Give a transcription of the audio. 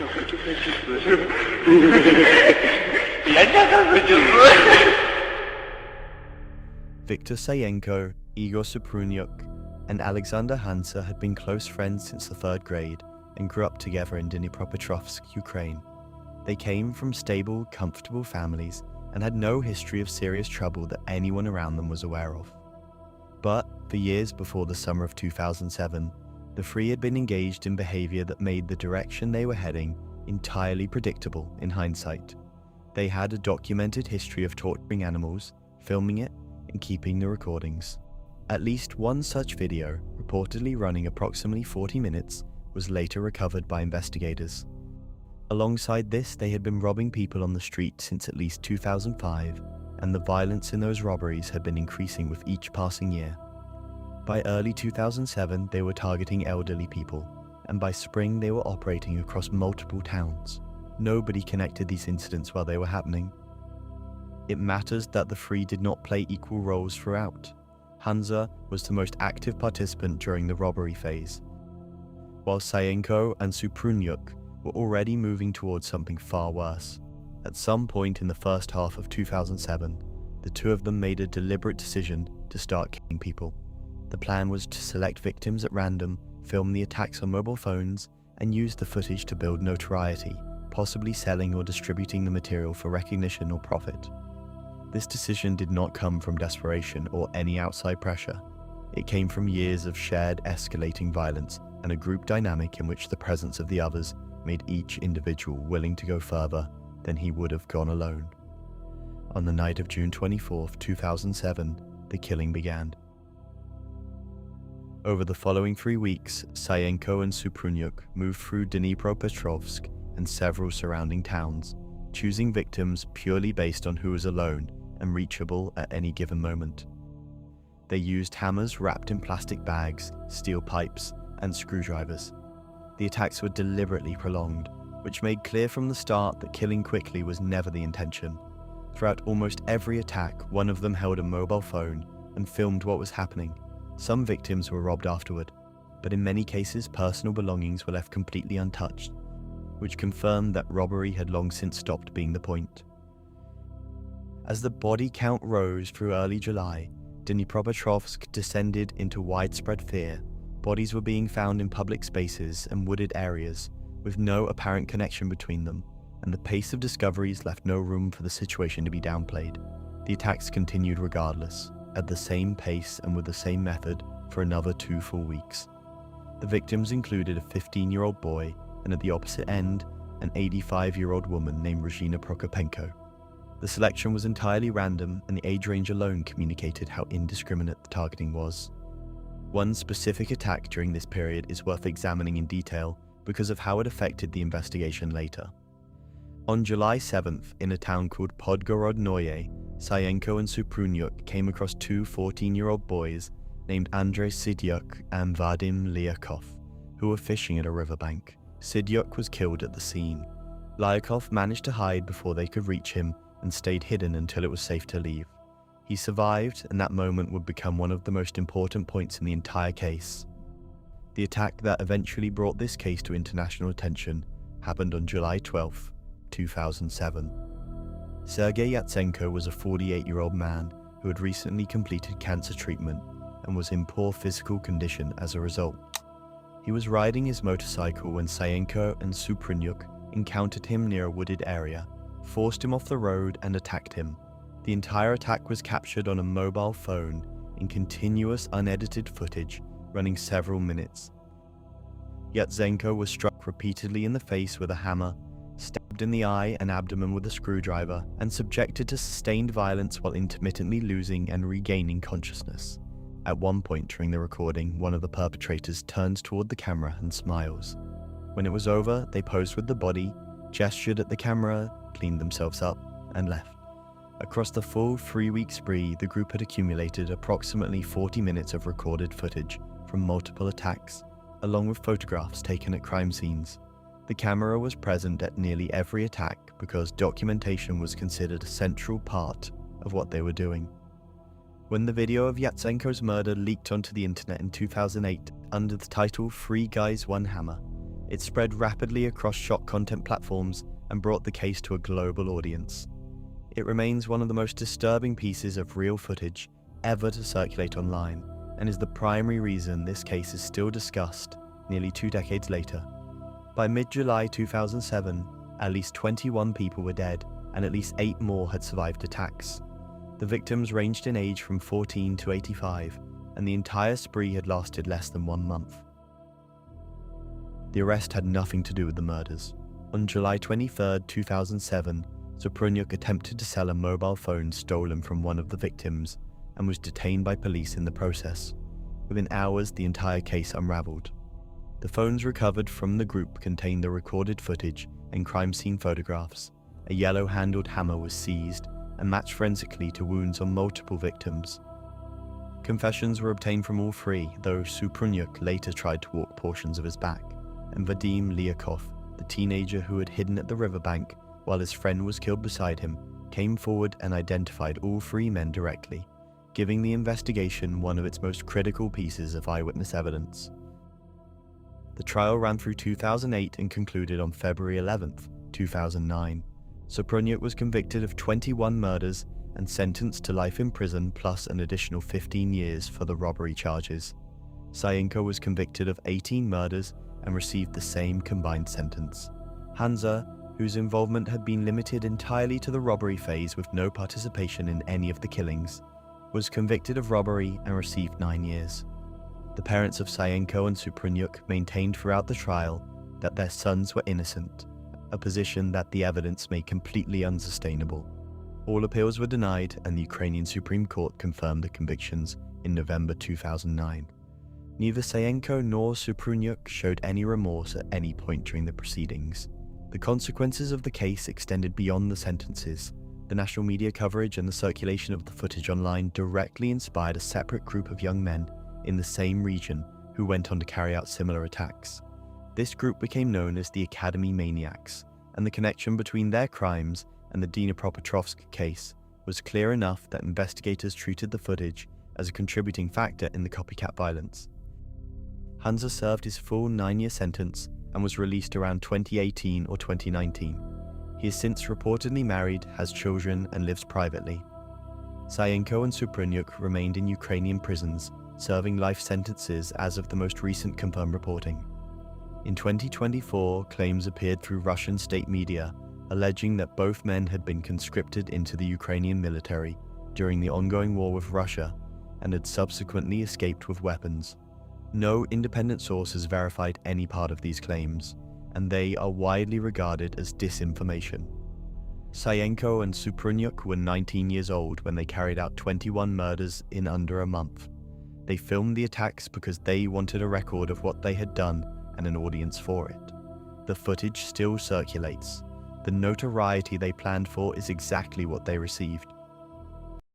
Я хочу почувствовать. Я тебя почувствую. Viktor Sayenko, Igor Suprunyuk, and Alexander Hansa had been close friends since the 3rd grade and grew up together in Dnipropetrovsk, Ukraine. They came from stable, comfortable families and had no history of serious trouble that anyone around them was aware of. But for years before the summer of 2007, the three had been engaged in behavior that made the direction they were heading entirely predictable in hindsight. They had a documented history of torturing animals, filming it, and keeping the recordings. At least one such video, reportedly running approximately 40 minutes, was later recovered by investigators. Alongside this, they had been robbing people on the street since at least 2005, and the violence in those robberies had been increasing with each passing year. By early 2007, they were targeting elderly people, and by spring they were operating across multiple towns. Nobody connected these incidents while they were happening. It matters that the three did not play equal roles throughout. Hansa was the most active participant during the robbery phase, while Sayenko and Suprunyuk were already moving towards something far worse. At some point in the first half of 2007, the two of them made a deliberate decision to start killing people. The plan was to select victims at random, film the attacks on mobile phones, and use the footage to build notoriety, possibly selling or distributing the material for recognition or profit. This decision did not come from desperation or any outside pressure. It came from years of shared escalating violence and a group dynamic in which the presence of the others made each individual willing to go further than he would have gone alone. On the night of June 24, 2007, the killing began. Over the following 3 weeks, Sayenko and Suprunyuk moved through Dnipropetrovsk and several surrounding towns, choosing victims purely based on who was alone and reachable at any given moment. They used hammers wrapped in plastic bags, steel pipes, and screwdrivers. The attacks were deliberately prolonged, which made clear from the start that killing quickly was never the intention. Throughout almost every attack, one of them held a mobile phone and filmed what was happening. Some victims were robbed afterward, but in many cases personal belongings were left completely untouched, which confirmed that robbery had long since stopped being the point. As the body count rose through early July, Dnipropetrovsk descended into widespread fear. Bodies were being found in public spaces and wooded areas, with no apparent connection between them, and the pace of discoveries left no room for the situation to be downplayed. The attacks continued regardless, at the same pace and with the same method, for another 2 full weeks. The victims included a 15-year-old boy, and at the opposite end, an 85-year-old woman named Regina Prokopenko. The selection was entirely random, and the age range alone communicated how indiscriminate the targeting was. One specific attack during this period is worth examining in detail because of how it affected the investigation later. On July 7th, in a town called Podgorodnoye, Sayenko and Suprunyuk came across 2 14-year-old boys named Andrei Sidyuk and Vadim Lyakov, who were fishing at a riverbank. Sidyuk was killed at the scene. Lyakov managed to hide before they could reach him and stayed hidden until it was safe to leave. He survived, and that moment would become one of the most important points in the entire case. The attack that eventually brought this case to international attention happened on July 12, 2007. Sergei Yatsenko was a 48-year-old man who had recently completed cancer treatment and was in poor physical condition as a result. He was riding his motorcycle when Sayenko and Suprunyuk encountered him near a wooded area, forced him off the road and attacked him. The entire attack was captured on a mobile phone in continuous unedited footage running several minutes. Yatsenko was struck repeatedly in the face with a hammer, stabbed in the eye and abdomen with a screwdriver, and subjected to sustained violence while intermittently losing and regaining consciousness. At one point during the recording, one of the perpetrators turns toward the camera and smiles. When it was over, they posed with the body, gestured at the camera, cleaned themselves up, and left. Across the full 3-week spree, the group had accumulated approximately 40 minutes of recorded footage from multiple attacks, along with photographs taken at crime scenes. The camera was present at nearly every attack because documentation was considered a central part of what they were doing. When the video of Yatsenko's murder leaked onto the internet in 2008 under the title 3 Guys, 1 Hammer, It spread rapidly across shock content platforms and brought the case to a global audience. It remains one of the most disturbing pieces of real footage ever to circulate online, and is the primary reason this case is still discussed nearly 2 decades later. By mid-July 2007, at least 21 people were dead, and at least 8 more had survived attacks. The victims ranged in age from 14 to 85, and the entire spree had lasted less than 1 month. The arrest had nothing to do with the murders. On July 23, 2007, Suprunyuk attempted to sell a mobile phone stolen from one of the victims and was detained by police in the process. Within hours, the entire case unraveled. The phones recovered from the group contained the recorded footage and crime scene photographs. A yellow-handled hammer was seized and matched forensically to wounds on multiple victims. Confessions were obtained from all 3, though Suprunyuk later tried to walk portions of his back, and Vadim Liakov, the teenager who had hidden at the riverbank while his friend was killed beside him, came forward and identified all 3 men directly, giving the investigation one of its most critical pieces of eyewitness evidence. The trial ran through 2008 and concluded on February 11, 2009. Suprunyuk was convicted of 21 murders and sentenced to life in prison plus an additional 15 years for the robbery charges. Sayenko was convicted of 18 murders and received the same combined sentence. Hansa, whose involvement had been limited entirely to the robbery phase with no participation in any of the killings, was convicted of robbery and received 9 years. The parents of Sayenko and Suprunyuk maintained throughout the trial that their sons were innocent, a position that the evidence made completely unsustainable. All appeals were denied, and the Ukrainian Supreme Court confirmed the convictions in November 2009. Neither Sayenko nor Suprunyuk showed any remorse at any point during the proceedings. The consequences of the case extended beyond the sentences. The national media coverage and the circulation of the footage online directly inspired a separate group of young men in the same region who went on to carry out similar attacks. This group became known as the Academy Maniacs, and the connection between their crimes and the Dnipropetrovsk case was clear enough that investigators treated the footage as a contributing factor in the copycat violence. Hansa served his full 9-year sentence and was released around 2018 or 2019. He is since reportedly married, has children, and lives privately. Sayenko and Suprunyuk remained in Ukrainian prisons, serving life sentences as of the most recent confirmed reporting. In 2024, claims appeared through Russian state media alleging that both men had been conscripted into the Ukrainian military during the ongoing war with Russia and had subsequently escaped with weapons. No independent source has verified any part of these claims, and they are widely regarded as disinformation. Sayenko and Suprunyuk were 19 years old when they carried out 21 murders in under a month. They filmed the attacks because they wanted a record of what they had done and an audience for it. The footage still circulates. The notoriety they planned for is exactly what they received.